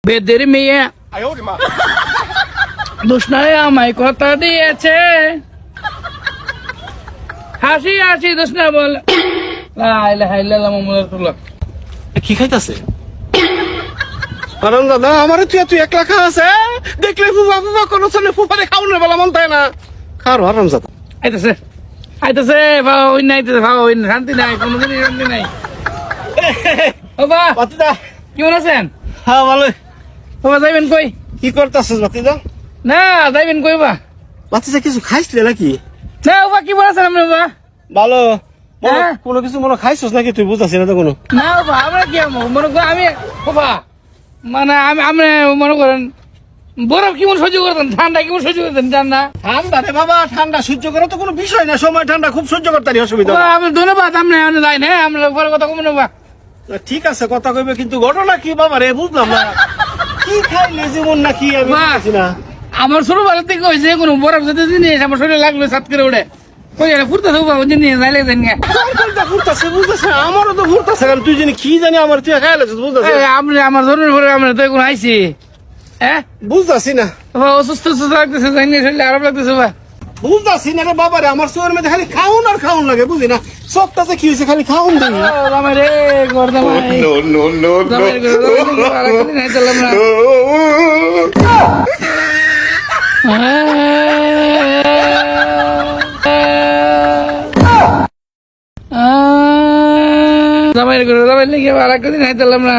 বেদের মেয়ে দোষনায় আমায় কথা দিয়েছে, হাসি হাসি দোষনা বল কি খাইতাছে? আরাম দাদা আমার তুই একলা খা আছে দেখলে ফুফা ফুফা কোনো চলে ফুফারে খাওয়ানোর বেলা মন তাই না খারো আরাম দাদা। আইতাছে আইতাছে ভাও ওই নাই ভাও ওই শান্তি নাই, কোনোদিনই শান্তি নাই। ও বা বাতিদা কেমন আছেন? হ্যাঁ ভালো। বাবা যাইবেন কই? কি করতেছিস বাতিদা? না যাইবেন কই বা? বাতিদা কিছু খাইছিলে নাকি? না বাবা কি বলেছেন আপনি বাবা? ভালো হ্যাঁ? কোনো কিছু মনে খাইছিস নাকি তুই বুঝতেছি না তো কোনো? না বাবা আমরা কি মনে করেন আমি বাবা মানে আমি মনে করেন বরফ কেমন সহ্য করতেন, ঠান্ডা কেমন সহ্য করতেন ঠান্ডা? ঠান্ডা রে বাবা, ঠান্ডা সহ্য করা তো কোনো বিষয় না, সময় ঠান্ডা খুব সহ্য করতে অসুবিধা বাবা, আমি ধন্যবাদ আপনি যাই না আমরা পরে কথা কমে নেবা। ঠিক আছে কথা কইবে কিন্তু ঘটনা কি বাবা রে বুঝলাম না কি খাইলে যেমন নাকি আমি বাহ। বুঝছি না। আমার ছোটবেলা থেকে হয়েছে কোনো বরফ সাথে জিনিস আমার শরীরে লাগলো সাত করে ওঠে কই ফুটতে থাকবো জিনিস যাইলে জানি না। কোনটা ঘুরতেছে বুঝতেছে আমারও তো ঘুরতেছে কারণ তুই জানি কি জানি আমার তুই খাইলে বুঝতেছে আপনি আমার ধরনের পরে আমরা তো এখন আইছি হ্যাঁ বুঝতেছি না বাবা অসুস্থ অসুস্থ লাগতেছে জানি না শরীরে আরাম লাগতেছে বা বুঝতেছি না রে বাবা রে আমার শরীরের মধ্যে খালি খাউন আর খাউন লাগে বুঝলি না সবটাতে কি হয়েছে খালি খাউন দিই আমার রে গর্দা মাই জামাইয়ের ঘরে জামাই লেগে আর একদিন হাইতালাম না।